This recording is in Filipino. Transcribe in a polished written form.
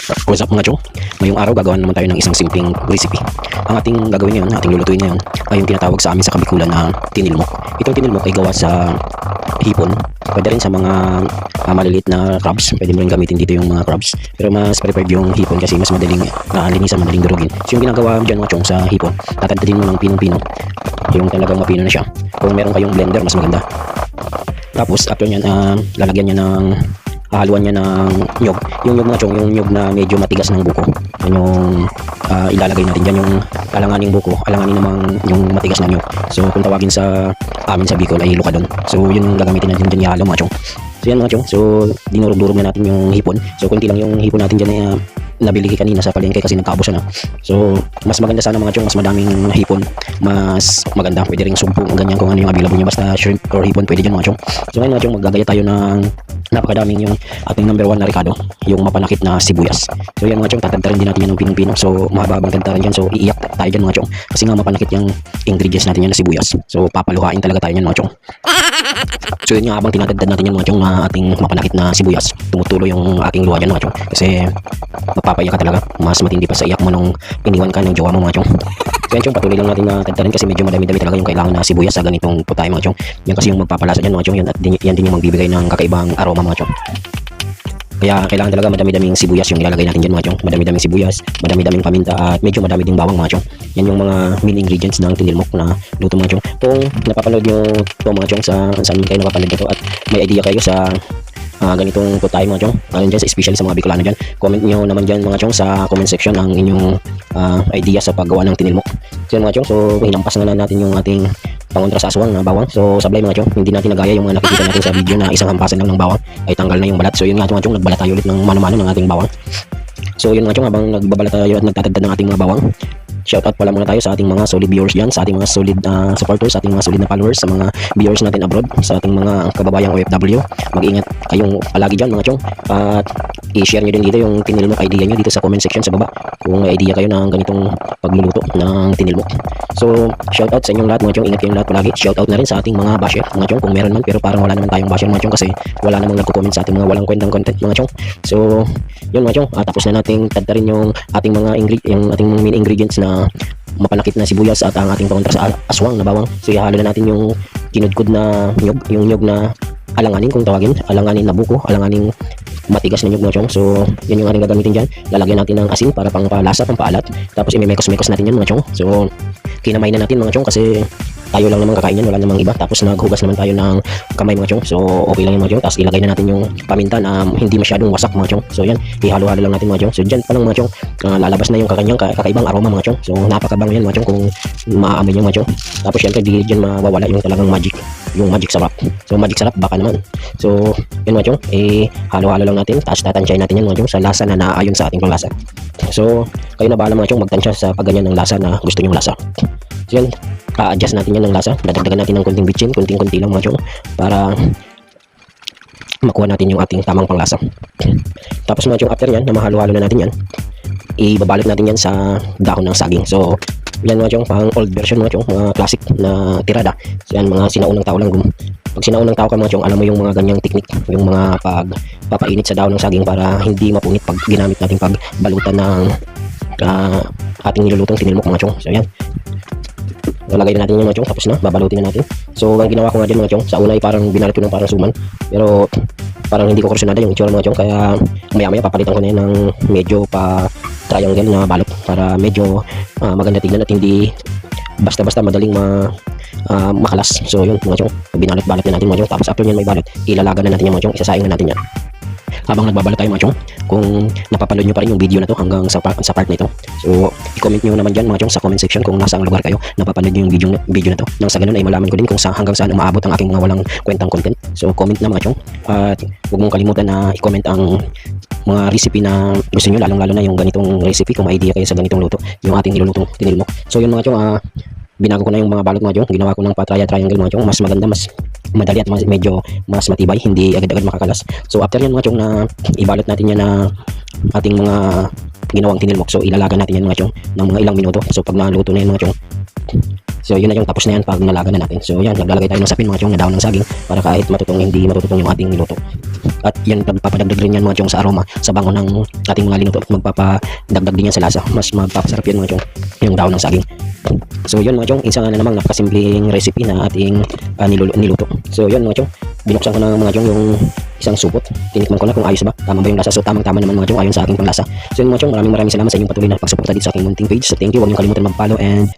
What's up mga chong? Ngayong araw gagawa naman tayo ng isang simpleng recipe. Ang ating gagawin ngayon, ating lulutuin ngayon ay yung tinatawag sa amin sa Kabikulan na tinilmok. Itong tinilmok ay gawa sa hipon. Pwede rin sa mga maliliit na crabs. Pwede mo rin gamitin dito yung mga crabs. Pero mas preferred yung hipon kasi mas madaling linisan, madaling durugin. So yung ginagawa dyan mga chong sa hipon, tatadtadin mo ng pinong-pino. Yung talagang mapino na siya. Kung meron kayong blender, mas maganda. Tapos after nyan, lalagyan niya ng hahaluan niya ng nyog. Yung nyog mga chong, yung nyog na medyo matigas ng buko. Yan yung ilalagay natin dyan, yung alanganing buko, alanganin namang yung matigas na nyog. So kung tawagin sa amin sa Bicol ay lukadon. So yun yung gagamitin natin dyan, ihalo mga chong. So yan mga chong, so dinurog-durog na natin yung hipon. So kunti lang yung hipon natin dyan na nabili kanina sa palengke kasi nagkaubos na. So mas maganda sana mga chong, mas madaming hipon, mas maganda. Pwede ring sumpo, ganyan kung ano yung available niya, basta shrimp or hipon pwede dyan mga chong. So ngayon mga chong, maggagaya tayo ng napakadaming yung ating number 1 na ricado, yung mapanakit na sibuyas. So yan mga chong, tatagtarin din natin yan ng pinong-pino. So mahabang tagtaran dyan, so iiyak tayo dyan mga chong, kasi nga mapanakit yung ingredients natin yan na sibuyas. So papaluhain talaga tayo yan mga chong. So yun nga, habang tinatagtad natin yan mga chong na ating mapanakit na sibuyas, tumutulo yung ating luha dyan mga chong, kasi mapapaiyak ka talaga, mas matindi pa sa iyak mo nung iniwan ka ng jowa mo mga chong. So yan chong, patuloy lang natin na tagtarin kasi medyo madami-dami talaga yung kailangan na sibuyas sa ganitong putay mga chong. Yan kasi yung magpapalasa dyan mga chong, yan din yung magbibigay ng kakaibang aroma mga chong. Kaya kailangan talaga madami-daming sibuyas yung ilalagay natin dyan mga chong. Madami-daming sibuyas, madami-daming paminta at medyo madami ding bawang mga chong. Yan yung mga main ingredients ng tinilmok na luto mga chong. Kung napapanood nyo ito mga chong, saan kayo napapanood nito at may idea kayo sa ganitong putay mga chong, dyan, especially sa mga Bicolano dyan, comment nyo naman dyan mga chong sa comment section ang inyong idea sa paggawa ng tinilmok. So yan mga chong, so hinampas na natin yung ating pangontra sa aswang na bawang. So sablay mga chong, hindi natin nagaya yung mga nakikita natin sa video na isang hampasan lang ng bawang ay tanggal na yung balat. So yun nga mga chong, nagbalat tayo ulit ng mano-mano ng ating bawang. So yun mga chong, habang nagbabalat tayo at nagtatagdad ng ating mga bawang, shoutout pala muna tayo sa ating mga solid viewers dyan, sa ating mga solid supporters, sa ating mga solid na followers, sa mga viewers natin abroad, sa ating mga kababayang OFW. Mag-ingat kayong palagi dyan mga chong, at i-share nyo din dito yung tinilmok idea nyo dito sa comment section sa baba kung may idea kayo ng ganitong pagluluto ng tinilmok. So shoutout sa inyong lahat mga chong, ingat kayong lahat palagi. Shoutout na rin sa ating mga basher mga chong kung meron man, pero parang wala naman tayong basher mga chong kasi wala namang nagko-comment sa ating mga walang kwentang content mga chong. So yun mga chong, tapos na nating tadtarin yung ating mga yung ating main ingredients na mapanakit na sibuyas at ang ating pangontra sa aswang na bawang. So ihalo na natin yung kinudkod na nyog, yung nyog na alanganin kung tawagin, alanganin na buko, alanganin matigas na nyog mga chong. So yun yung ating gagamitin dyan. Lalagyan natin ng asin para pangpalasa, pampaalat. Tapos imemekos-mekos natin yan mga chong. So kinamay na natin mga chong kasi tayo lang naman kakain yan, wala namang iba. Tapos naghugas naman tayo ng kamay mga chong, so okay lang yung mga chong. Tapos ilagay na natin yung paminta na hindi masyadong wasak mga chong. So yan, ihalo-halo lang natin mga chong. So dyan pa lang mga chong, lalabas na yung kakaibang aroma mga chong. So napakabango yan mga chong kung maaamoy yung mga chong. Tapos syempre di dyan mawawala yung talagang magic, yung magic sarap. So magic sarap baka naman. So yun mga chong, halo-halo lang natin. Tapos tatansyahin natin yan mga chong sa lasa na naaayon sa ating panglasa. So kayo na bahala mga chong magtansya sa pagganyan ng lasa na gusto nyong lasa. So yan, adjust natin yan ng lasa. Dadagdagan natin ng konting bitchin, konting-konti lang mga chong, para makuha natin yung ating tamang panglasa. Tapos mga chong, after yan, na mahalo-halo na natin yan, ibabalot natin yan sa dahon ng saging. So yan mga chong, pang old version mga chong, mga classic na tirada. So yan, mga sinaunang tao lang. Pag sinaunang tao ka mga chong, alam mo yung mga ganyang teknik, yung mga pagpapainit sa dahon ng saging para hindi mapunit pag ginamit natin pagbalutan ng ating nilulutong tinilmok mga chong. So yan, lalagay na natin yung mga chong, tapos na, babalutin na natin. So ang ginawa ko nga din mga chong, sa una ay parang binalit ko ng parang suman, pero parang hindi ko kursunada yung itsura mga chong, kaya maya-maya papalitan ko na yan ng medyo pa triangle na balot para medyo maganda tignan at hindi basta-basta madaling makalas. So yun mga chong, binalot-balot na natin mga chong. Tapos after nyan may balot, ilalaga na natin yung mga chong, isasaing na natin yan. Habang nagbabalot tayo mga chong, kung napapanood nyo pa rin yung video na to hanggang sa part na ito, so i-comment nyo naman dyan mga chong sa comment section kung nasa ang lugar kayo napapanood nyo yung video na to, nang sa ganun ay malaman ko din kung hanggang saan umaabot ang aking mga walang kwentang content. So comment na mga chong, at huwag mong kalimutan na i-comment ang mga recipe na gusto nyo, lalong lalo na yung ganitong recipe kung may idea kayo sa ganitong luto, yung ating nilulutong tinilmok. So yun mga chong, binago ko na yung mga balot mga chong, ginawa ko ng triangle mga chong, mas maganda, mas madali at medyo mas matibay, hindi agad-agad makakalas. So after yan mga chong, na ibalot natin yan na ating mga ginawang tinilmok, so ilalaga natin yan mga chong ng mga ilang minuto. So pag naluto na yan mga chong, so yun na yung tapos na yan pag nalaga na natin. So yan, naglalagay tayo ng sapin mga chong na dahon ng saging para kahit matutong hindi matutong yung ating niluto. At yan, magpapadagdag rin yan mga chong sa aroma, sa bango ng ating mga linuto, at magpapadagdag din yan sa lasa. Mas magpapasarap yan mga chong, yung daon ng saging. So yun mga chong, isa nga na namang napakasimpleng recipe na ating niluto. So yun mga chong, binuksan ko na mga chong yung isang supot. Tinikman ko na kung ayos ba, tama ba yung lasa. So tamang-tama naman mga chong, ayon sa aking panglasa. So yun mga chong, maraming salamat sa inyong patuloy na pagsuporta dito sa aking munting page. So thank you, huwag niyong kalimutan mag-follow and